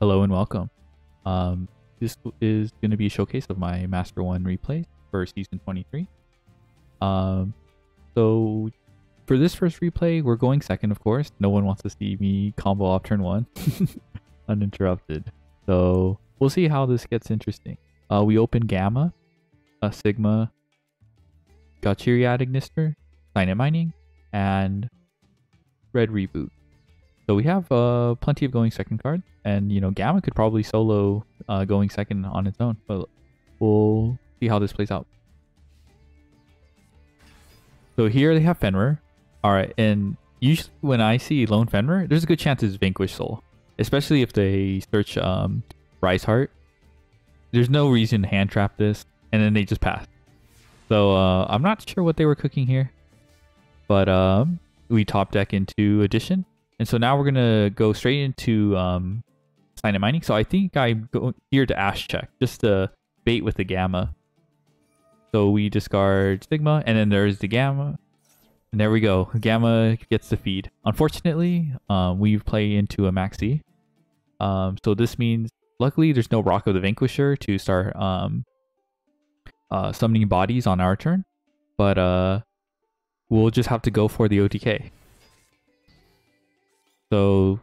Hello and welcome. This is going to be a showcase of my Master 1 replays for Season 23. So for this first replay, we're going second, of course. No one wants to see me combo off turn 1 uninterrupted. So we'll see how this gets interesting. We open Gamma, Sigma, got Chiriad Ignister, Signet Mining, and Red Reboot. So we have plenty of going second cards, and Gamma could probably solo going second on its own, but we'll see how this plays out. So here they have Fenrir. Alright, and usually when I see Lone Fenrir, there's a good chance it's Vanquish Soul, especially if they search Rise Heart. There's no reason to hand trap this, and then they just pass. So I'm not sure what they were cooking here, but we top deck into Addition. And so now we're going to go straight into Signet Mining. So I think I'm going here to Ash check, just to bait with the Gamma. So we discard Sigma, and then there's the Gamma. And there we go. Gamma gets the feed. Unfortunately, we play into a Maxi. So this means, luckily, there's no Rock of the Vanquisher to start summoning bodies on our turn. But we'll just have to go for the OTK. So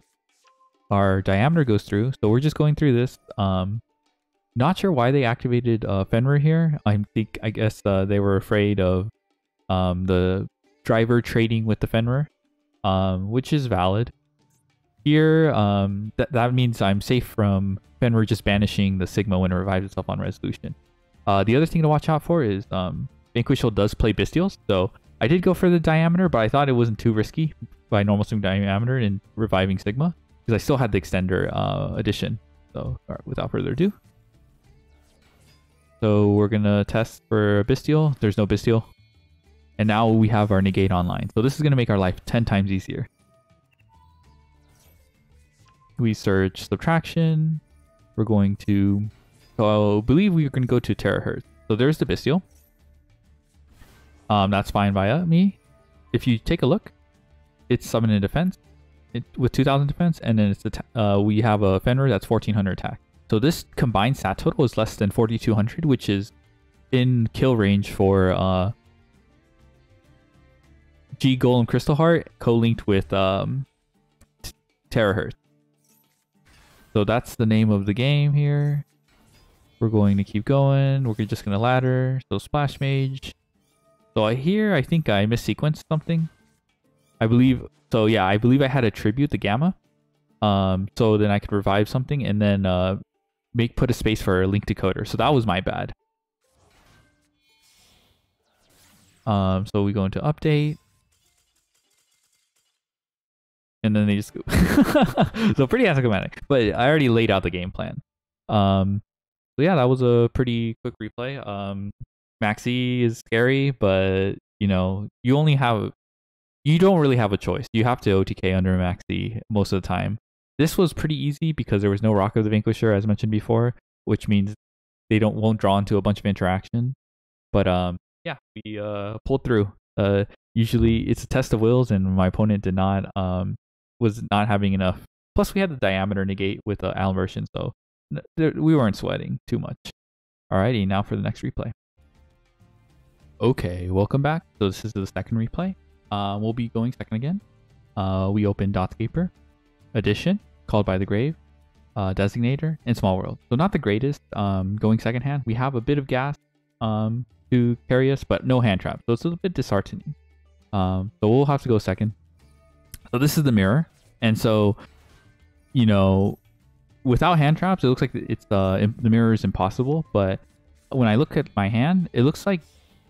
our Diameter goes through. So we're just going through this. Not sure why they activated Fenrir here. I guess they were afraid of the driver trading with the Fenrir, which is valid. Here, that means I'm safe from Fenrir just banishing the Sigma when it revives itself on resolution. The other thing to watch out for is Vanquish does play Bestials, so I did go for the Diameter, but I thought it wasn't too risky by normal swing Diameter and reviving Sigma, because I still had the Extender Addition. So without further ado, so we're gonna test for Bestial. There's no Bestial, and now we have our Negate online. So this is gonna make our life 10 times easier. We search Subtraction. We're going to, so I believe we're going to go to Terahertz. So there's the Bestial. That's fine by me. If you take a look, it's Summon and Defense with 2000 defense, and then it's we have a Fenrir that's 1400 attack. So this combined stat total is less than 4200, which is in kill range for G Golem Crystal Heart co-linked with Terahertz. So that's the name of the game here. We're going to keep going. We're just going to ladder. So Splash Mage. So I think I missequenced something. I believe, so yeah, I believe I had a Tribute the Gamma. So then I could revive something and then put a space for a Link Decoder. So that was my bad. So we go into Update. And then they just go. So pretty asymptomatic. But I already laid out the game plan. So yeah, that was a pretty quick replay. Maxi is scary, but you don't really have a choice. You have to OTK under Maxi most of the time. This was pretty easy because there was no Rock of the Vanquisher, as mentioned before, which means they won't draw into a bunch of interaction. But yeah, we pulled through. Usually it's a test of wills, and my opponent was not having enough. Plus, we had the Diameter negate with Allen version, so we weren't sweating too much. Alrighty, now for the next replay. Okay, welcome back. So this is the second replay. We'll be going second again. We open Dotscaper, Addition, Called by the Grave, Designator, and Small World. So not the greatest going second hand. We have a bit of gas to carry us, but no hand trap. So it's a little bit disheartening. So we'll have to go second. So this is the mirror. And so, without hand traps, it looks like the mirror is impossible. But when I look at my hand, it looks like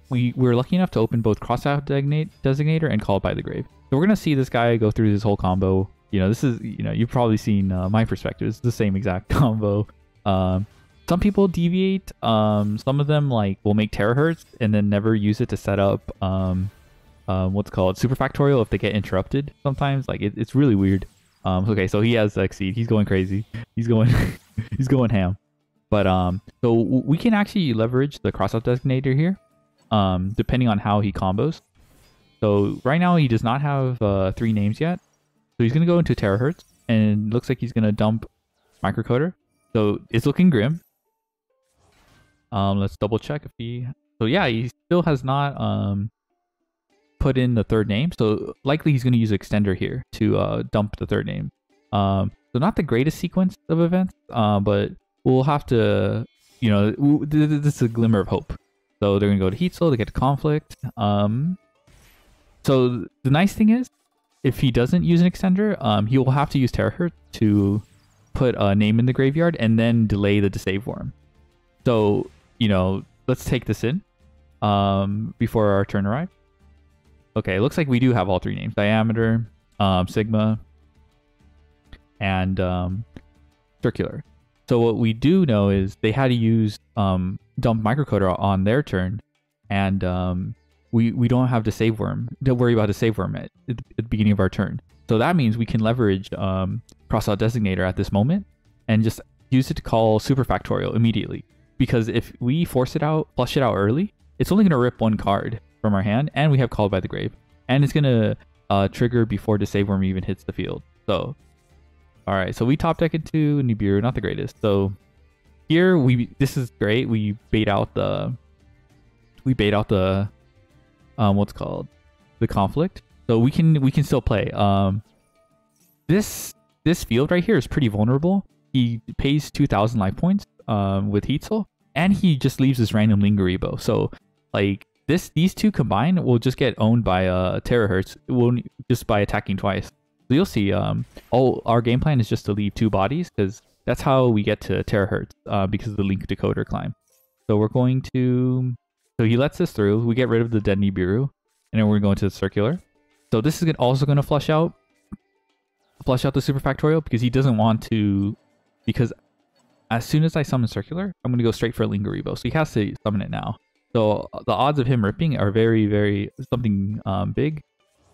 we're lucky enough to open both Crossout Designator and Called by the Grave. So we're going to see this guy go through this whole combo. This is, you've probably seen my perspective. It's the same exact combo. Some people deviate. Some of them will make Terahertz and then never use it to set up what's called Super Factorial if they get interrupted sometimes. It's really weird. Okay, so he has Exceed. He's going crazy. He's going he's going ham. But so we can actually leverage the Crossout Designator here. Depending on how he combos. So right now he does not have 3 names yet. So he's going to go into Terahertz, and looks like he's going to dump microcoder. So it's looking grim. Let's double check if he. So yeah, he still has not put in the third name. So likely he's going to use extender here to dump the third name. So not the greatest sequence of events, but we'll have to, you know, this is a glimmer of hope. So they're going to go to Heat Soul to get to Conflict. So the nice thing is, if he doesn't use an extender, he will have to use Terahertz to put a name in the graveyard and then delay the Disave Worm. So, you know, let's take this in before our turn arrives. Okay, it looks like we do have all three names. Diameter, Sigma, and Circular. So what we do know is they had to use dump microcoder on their turn, and we don't have the save worm to worry about the save worm at the beginning of our turn. So that means we can leverage Crossout Designator at this moment and just use it to call Super Factorial immediately. Because if we force it out, flush it out early, it's only going to rip one card from our hand, and we have Called by the Grave, and it's going to trigger before the save worm even hits the field. So, all right, so we top deck into Nibiru, not the greatest. So here this is great. We bait out the what's called the Conflict. So we can still play. This field right here is pretty vulnerable. He pays 2,000 life points with Heat Soul, and he just leaves this random Lingeribo. So like these two combined will just get owned by Terahertz. It won't just by attacking twice. So you'll see. All our game plan is just to leave two bodies because that's how we get to Terahertz because of the Link Decoder climb. So we're going to. So he lets us through. We get rid of the dead Nibiru, and then we're going to the Circular. So this is also going to flush out the Super Factorial because he doesn't want to. Because as soon as I summon Circular, I'm going to go straight for a Lingeribo. So he has to summon it now. So the odds of him ripping are very, very something big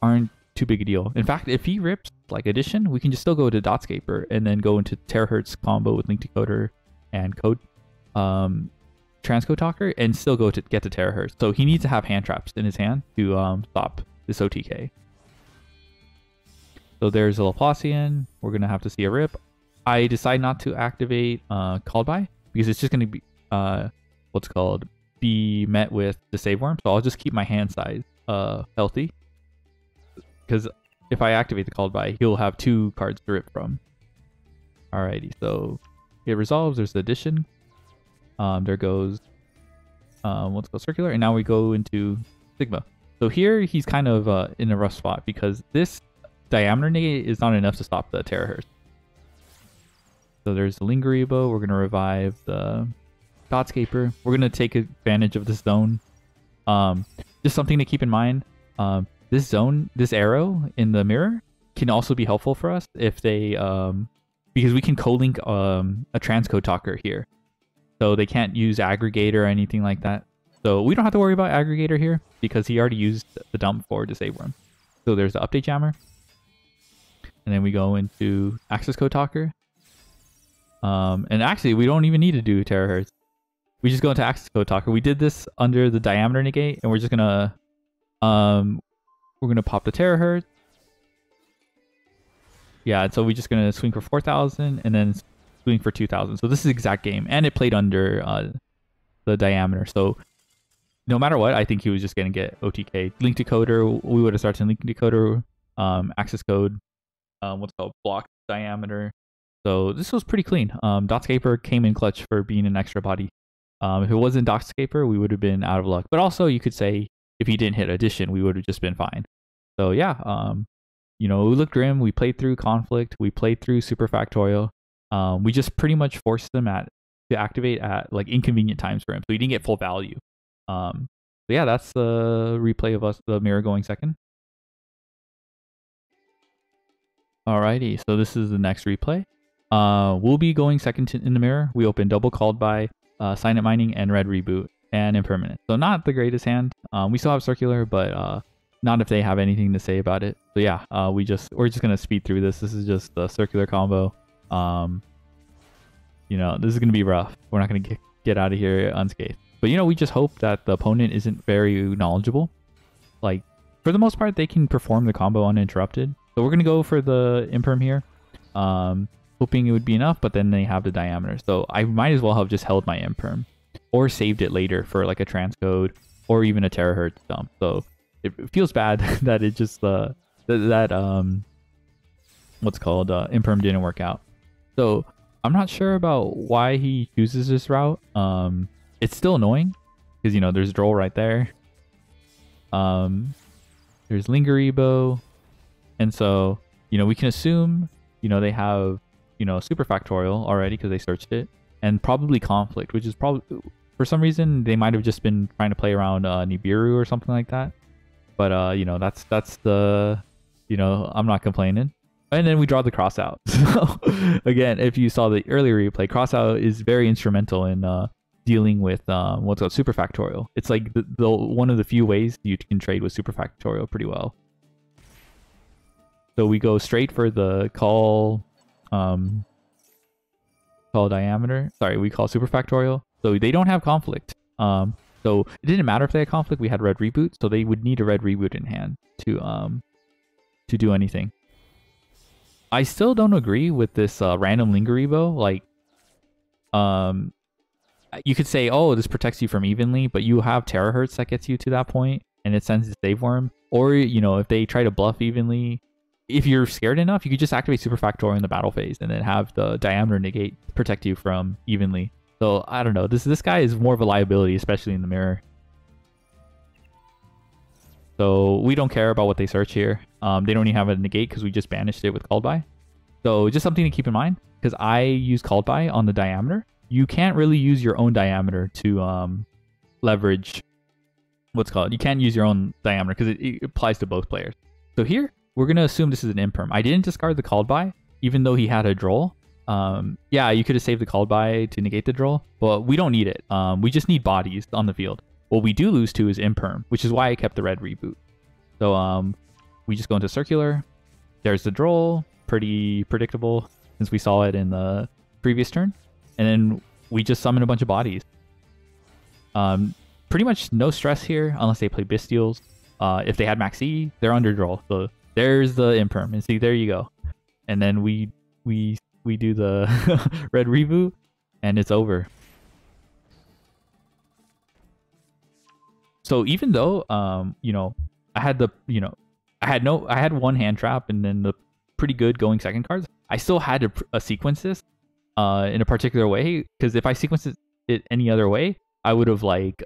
aren't too big a deal. In fact, if he rips like Addition, we can just still go to Dotscaper and then go into Terahertz combo with Link Decoder and Code Transcode Talker and still go to get to Terahertz. So he needs to have hand traps in his hand to stop this OTK. So there's a Laplacian. We're going to have to see a rip. I decide not to activate Called By because it's just going to be be met with the Save Worm. So I'll just keep my hand size healthy because if I activate the Called By, he'll have two cards to rip from. Alrighty, so it resolves. There's the Addition. There goes Circular, and now we go into Sigma. So here he's kind of in a rough spot because this Diameter negate is not enough to stop the Terahertz. So there's the Lingeribo. We're going to revive the Dotscaper. We're going to take advantage of this zone. Just something to keep in mind. This zone, this arrow in the mirror can also be helpful for us if they, because we can co-link a transcode talker here. So they can't use aggregator or anything like that. So we don't have to worry about aggregator here because he already used the dump for Disave Worm. So there's the update jammer. And then we go into access code talker. And actually we don't even need to do Terahertz. We just go into access code talker. We did this under the Diameter negate, and we're just gonna pop the Terahertz. Yeah, and so we're just gonna swing for 4,000 and then swing for 2,000. So this is the exact game, and it played under the Diameter. So no matter what, I think he was just gonna get OTK. Link Decoder, we would have started Link Decoder, access code, block Diameter. So this was pretty clean. Dotscaper came in clutch for being an extra body. If it wasn't Dotscaper, we would have been out of luck. But also, you could say if he didn't hit Addition, we would have just been fine. So yeah, you know, we looked grim. We played through Conflict. We played through Super Factorial. We just pretty much forced him to activate at like inconvenient times for him, so he didn't get full value. So yeah, that's the replay of the mirror going second. Alrighty, so this is the next replay. We'll be going second in the mirror. We open double Called By, Signet Mining, and Red Reboot, and Impermanent. So not the greatest hand. We still have Circular, but not if they have anything to say about it. So yeah, we're just gonna speed through this. This is just the Circular combo. You know, this is gonna be rough. We're not gonna get out of here unscathed. But you know, we just hope that the opponent isn't very knowledgeable. Like for the most part, they can perform the combo uninterrupted. So we're gonna go for the Imperm here. hoping it would be enough, but then they have the diameter. So I might as well have just held my imperm or saved it later for like a transcode or even a terahertz dump. So it feels bad that it just what's called imperm didn't work out. So I'm not sure about why he chooses this route. It's still annoying because, you know, there's Droll right there. There's Lingeribo. And so, you know, we can assume, you know, they have, you know, super factorial already because they searched it, and probably conflict, which is probably, for some reason, they might have just been trying to play around Nibiru or something like that. But, you know, that's the, you know, I'm not complaining. And then we draw the cross out. So again, if you saw the earlier replay, cross out is very instrumental in dealing with what's called super factorial. It's like the one of the few ways you can trade with super factorial pretty well. So we go straight for the call diameter. Sorry, we call super factorial. So they don't have conflict. So it didn't matter if they had conflict. We had red reboot, so they would need a red reboot in hand to do anything. I still don't agree with this random Lingeribo. Like, you could say, oh, this protects you from evenly, but you have terahertz that gets you to that point, and it sends the save worm. Or, you know, if they try to bluff evenly, if you're scared enough, you could just activate super factorial in the battle phase and then have the diameter negate protect you from evenly. So I don't know. This guy is more of a liability, especially in the mirror. So we don't care about what they search here. They don't even have a negate because we just banished it with called by. So just something to keep in mind, because I use called by on the diameter. You can't really use your own diameter to leverage what's called. You can't use your own diameter because it applies to both players. So here, we're going to assume this is an imperm. I didn't discard the called by, even though he had a Droll. Yeah, you could have saved the called by to negate the Droll, but we don't need it. We just need bodies on the field. What we do lose to is imperm, which is why I kept the red reboot. So we just go into circular. There's the Droll, pretty predictable since we saw it in the previous turn. And then we just summon a bunch of bodies. Pretty much no stress here unless they play Bestials. If they had Max E, they're under Droll. So there's the imperm. And see, there you go. And then we do the red reboot and it's over. So even though you know, I had the, you know, I had one hand trap and then the pretty good going second cards, I still had to sequence this in a particular way, because if I sequenced it any other way, I would have lost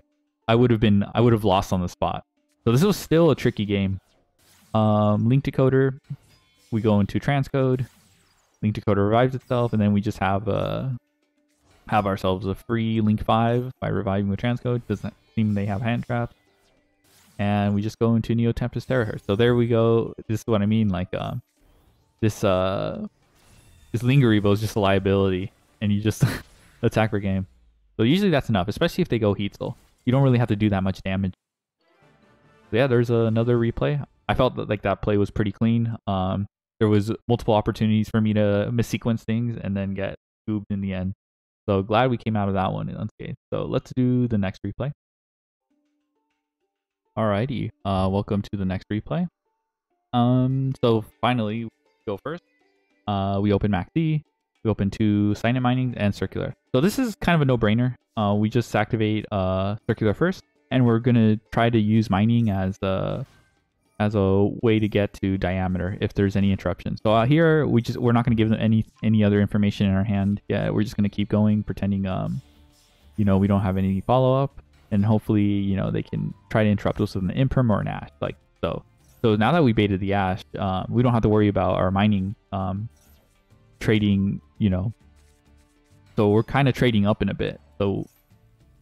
on the spot. So this was still a tricky game. Link decoder, we go into transcode, link decoder revives itself, and then we just have ourselves a free link 5 by reviving with transcode. Doesn't seem they have hand traps, and we just go into Neo Tempest Terahertz. So there we go. This is what I mean, like this Lingeribo is just a liability, and you just attack for game. So usually that's enough, especially if they go Heat Soul. You don't really have to do that much damage. So yeah, there's another replay. I felt that that play was pretty clean. There was multiple opportunities for me to missequence things and then get scooped in the end. So glad we came out of that one unscathed. So let's do the next replay. Alrighty, welcome to the next replay. So finally, we go first. We open Max D, we open 2 Signet Mining and Circular. So this is kind of a no-brainer. We just activate Circular first, and we're gonna try to use mining as a way to get to diameter if there's any interruption. So here we're not gonna give them any other information in our hand. Yeah, we're just gonna keep going, pretending you know, we don't have any follow-up, and hopefully, you know, they can try to interrupt us with an imperm or an ash. Like so. So now that we baited the ash, we don't have to worry about our mining trading, you know. So we're kind of trading up in a bit. So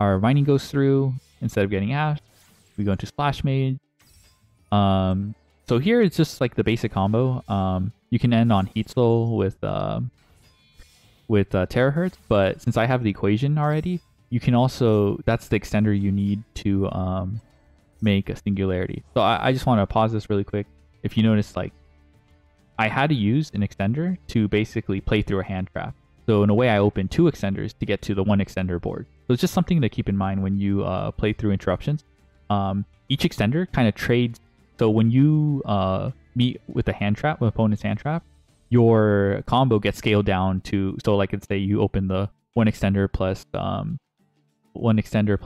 our mining goes through. Instead of getting ash, we go into Splash Mage. So here it's just like the basic combo. You can end on Heat Soul with Terahertz, but since I have the equation already, you can also, that's the extender you need to make a Singularity. So I just want to pause this really quick. If you notice, like, I had to use an extender to basically play through a hand trap. So in a way, I opened 2 extenders to get to the 1 extender board. So it's just something to keep in mind when you play through interruptions. Each extender kind of trades. So when you meet with a hand trap, with opponent's hand trap, your combo gets scaled down to, so like let's say you open the one extender plus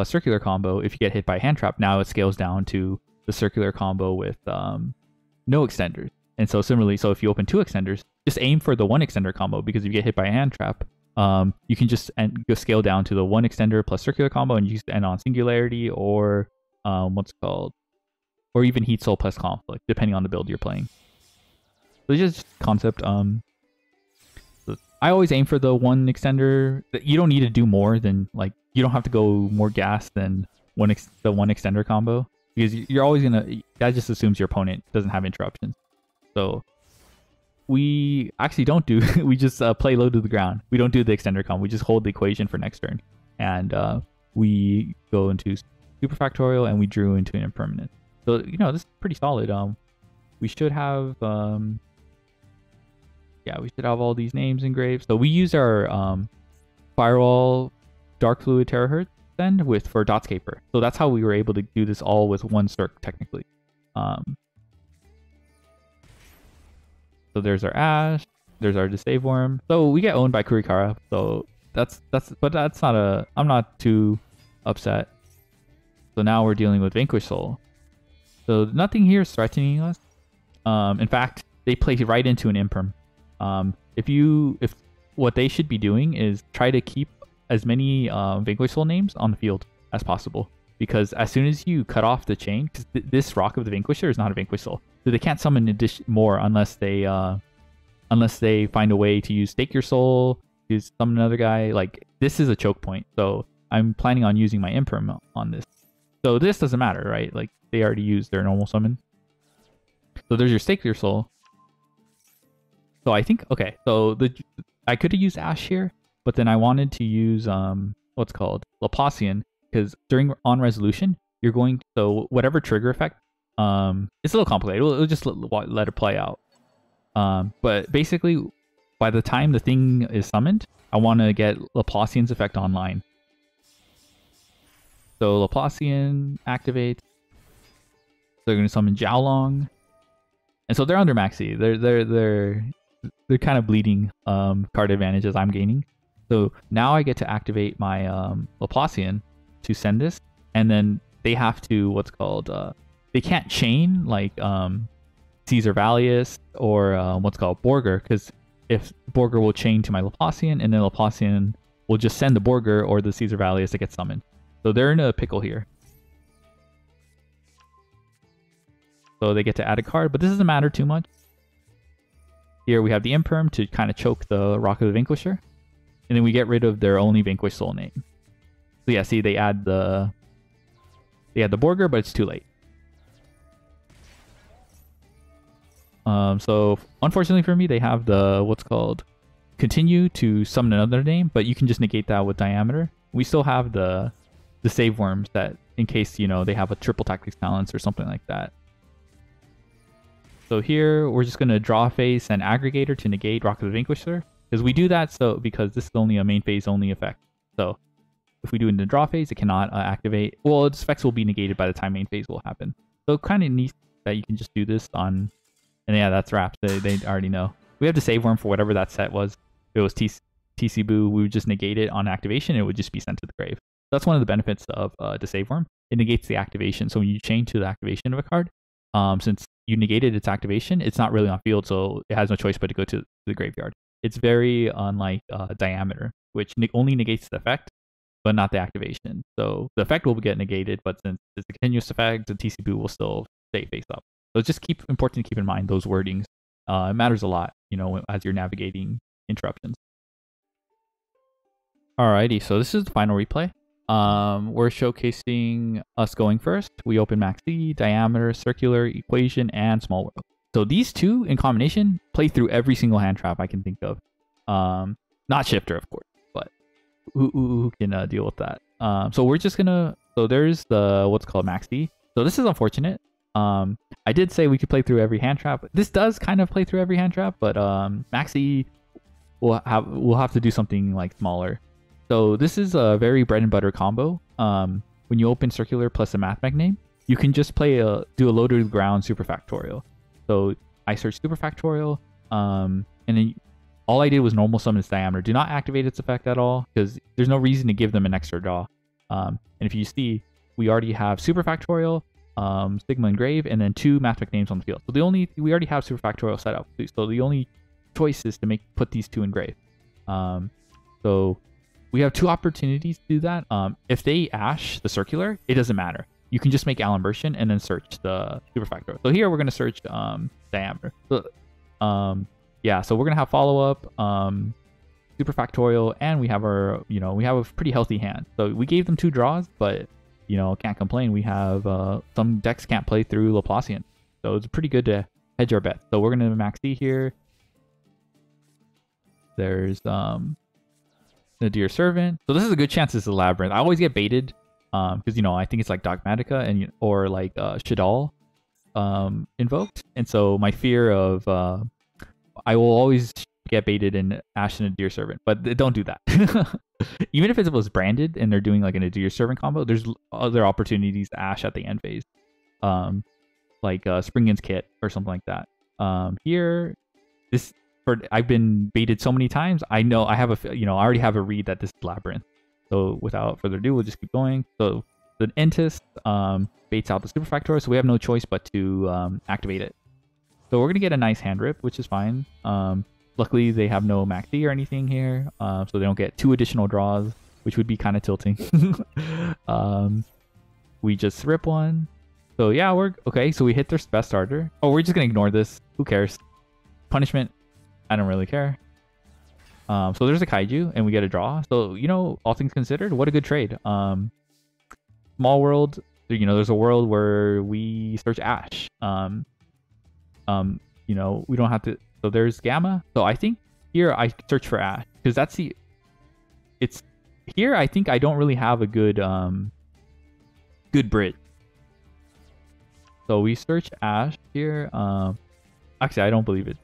circular combo. If you get hit by a hand trap, now it scales down to the circular combo with no extenders. And so similarly, so if you open two extenders, just aim for the one extender combo, because if you get hit by a hand trap, you can just scale down to the one extender plus circular combo, and you just end on singularity or or even heat soul plus conflict, depending on the build you're playing. So just concept. I always aim for the one extender. You don't need to do more than, like, you don't have to go more gas than the one extender combo, because you're always gonna. That just assumes your opponent doesn't have interruptions. So we actually don't do. We just play low to the ground. We don't do the extender combo. We just hold the equation for next turn, and we go into super factorial, and we drew into an impermanent. So this is pretty solid. We should have we should have all these names engraved. So we used our firewall dark fluid terahertz send for Dotscaper. So that's how we were able to do this all with one circ technically. So there's our Ash, there's our Disave Worm. So we get owned by Kurikara. So that's not I'm not too upset. So now we're dealing with Vanquish Soul. So nothing here is threatening us. In fact, they play right into an imperm. If what they should be doing is try to keep as many Vanquish Soul names on the field as possible, because as soon as you cut off the chain, because this Rock of the Vanquisher is not a Vanquish Soul, so they can't summon more unless they find a way to use Stake Your Soul, to summon another guy. Like, this is a choke point, so I'm planning on using my imperm on this. So this doesn't matter, right? Like, they already used their normal summon. So there's your Stake Your Soul. So I think, okay, so I could have used Ash here, but then I wanted to use Laplacian, because on resolution, you're going to, so whatever trigger effect, it's a little complicated. We'll just let it play out. But basically, by the time the thing is summoned, I want to get Laplacian's effect online. So Laplacian activates. They're going to summon Jiaolong, and so they're under maxi. They're kind of bleeding card advantages I'm gaining. So now I get to activate my Laplacian to send this, and then they have to they can't chain like Caesar Valius or Borger, because if Borger will chain to my Laplacian, and then Laplacian will just send the Borger or the Caesar Valius to get summoned. So they're in a pickle here. So they get to add a card, but this doesn't matter too much. Here we have the Imperm to kind of choke the Rock of the Vanquisher, and then we get rid of their only Vanquish Soul name. So yeah, see, they add the Borger, but it's too late. So unfortunately for me, they have the continue to summon another name, but you can just negate that with Diameter. We still have the Save Worms that, in case they have a triple Tactics Talents or something like that. So here we're just gonna draw phase and Aggregator to negate Rock of the Vanquisher, because we do that because this is only a main phase only effect. So if we do it in the draw phase, it cannot activate. Well, its effects will be negated by the time main phase will happen. So kind of neat that you can just do this on, and yeah, that's wrapped. They already know. We have to Save Worm for whatever that set was. If it was TC Boo, we would just negate it on activation, and it would just be sent to the grave. That's one of the benefits of the Save Worm. It negates the activation. So when you chain to the activation of a card, since you negated its activation, it's not really on field, so it has no choice but to go to the graveyard. It's very unlike Diameter, which only negates the effect, but not the activation. So the effect will get negated, but since it's a continuous effect, the TC Boo will still stay face up. So it's just important to keep in mind those wordings. It matters a lot, as you're navigating interruptions. Alrighty, so this is the final replay. We're showcasing us going first. We open maxi, Diameter, Circular, Equation, and Small World. So these two in combination play through every single hand trap I can think of. Not Shifter, of course, but who can deal with that? So we're just gonna. So there's the maxi. So this is unfortunate. I did say we could play through every hand trap. This does kind of play through every hand trap, but maxi we'll have to do something like smaller. So this is a very bread and butter combo. When you open Circular plus a Mathmech name, you can just do a low to the ground super factorial. So I search super factorial. and then all I did was normal summon its diameter. Do not activate its effect at all, because there's no reason to give them an extra draw. And if you see, we already have Super Factorial, Sigma Engrave, and then 2 Mathmech names on the field. So we already have Super Factorial set up. So the only choice is to put these 2 Engrave. So we have 2 opportunities to do that. If they Ash the Circular, it doesn't matter. You can just make Allen Version and then search the Super Factorial. So here we're going to search diameter. So yeah, so we're going to have follow-up, Super Factorial, and we have our, we have a pretty healthy hand. So we gave them 2 draws, but, can't complain. We have some decks can't play through Laplacian. So it's pretty good to hedge our bets. So we're going to max D here. There's the Dear Servant. So this is a good chance this is a Labrynth. I always get baited because, I think it's like Dogmatica and or like Shadal invoked. And so my fear of I will always get baited in Ash and a Dear Servant, but don't do that. Even if it was branded and they're doing like an Dear Servant combo, there's other opportunities to Ash at the end phase, like Springin's Kit or something like that. Here, I've been baited so many times. I know I have I already have a read that this is Labrynth. So without further ado, we'll just keep going. So the Entis baits out the Super Factorial, so we have no choice but to activate it. So we're gonna get a nice hand rip, which is fine. Luckily, they have no Max D or anything here, so they don't get 2 additional draws, which would be kind of tilting. We just rip one. So yeah, we're okay. So we hit their best starter. Oh, we're just gonna ignore this. Who cares? Punishment. I don't really care. So there's a Kaiju, and we get a draw. So, all things considered, what a good trade. Small world, there's a world where we search Ash. We don't have to. So there's Gamma. So I think here I search for Ash because that's here. I think I don't really have a good bridge. So we search Ash here. Actually, I don't believe it.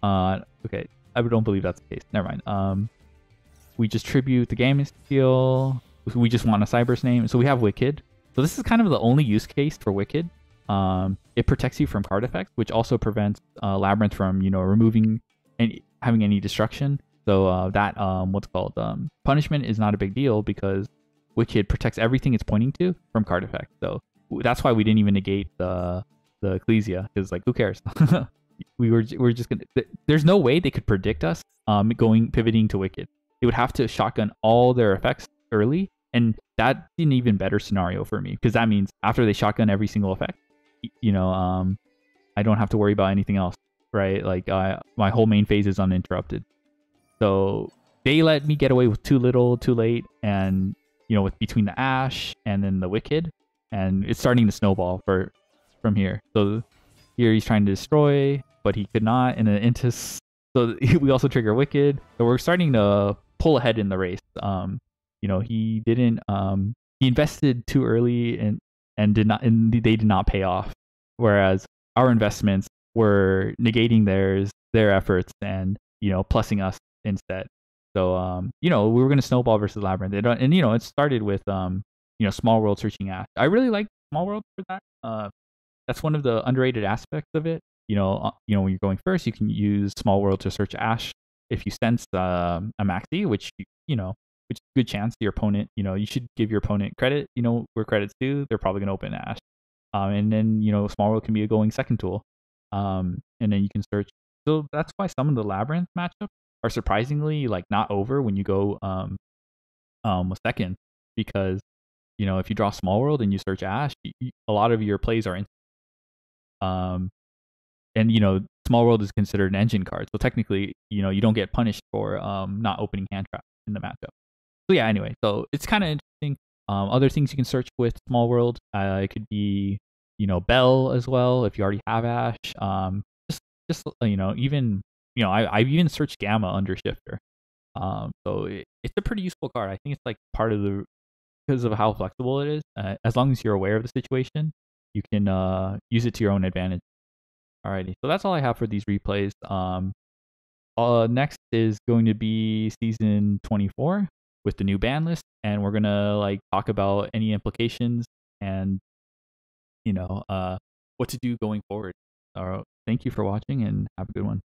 Okay, I don't believe that's the case. Never mind. We just tribute the Gamma Steel. We just want a Cyber's name. So we have Wicked. So this is kind of the only use case for Wicked. It protects you from card effects, which also prevents Labrynth from, removing and having any destruction. So that what's called punishment is not a big deal because Wicked protects everything it's pointing to from card effects. So that's why we didn't even negate the Ecclesia, because like who cares? we're just gonna. There's no way they could predict us pivoting to Wicked. They would have to shotgun all their effects early, and that's an even better scenario for me because that means after they shotgun every single effect, I don't have to worry about anything else, right? Like my whole main phase is uninterrupted. So they let me get away with too little, too late, and with between the Ash and then the Wicked, and it's starting to snowball from here. So here he's trying to destroy, but he could not, and then Intis. So we also trigger Wicked. So we're starting to pull ahead in the race. He didn't. He invested too early and they did not pay off. Whereas our investments were negating their efforts and plussing us instead. So we were gonna snowball versus Labrynth, and it started with Small World searching Ash. I really like Small World for that. That's one of the underrated aspects of it. When you're going first, you can use Small World to search Ash if you sense a Maxi, which which is a good chance your opponent. You should give your opponent credit. Where credit's due. They're probably gonna open Ash. And then Small World can be a going second tool, and then you can search. So that's why some of the Labrynth matchups are surprisingly like not over when you go second, because if you draw Small World and you search Ash, a lot of your plays are in. And Small World is considered an engine card, so technically you don't get punished for not opening hand trap in the matchup. So yeah, anyway, so it's kind of interesting. Other things you can search with Small World, it could be Bell as well if you already have Ash. Just even I've even searched Gamma under Shifter. So it's a pretty useful card. I think it's like part of because of how flexible it is. As long as you're aware of the situation, you can use it to your own advantage. Alrighty, so that's all I have for these replays. Next is going to be season 24 with the new ban list, and we're gonna talk about any implications and what to do going forward. Thank you for watching and have a good one.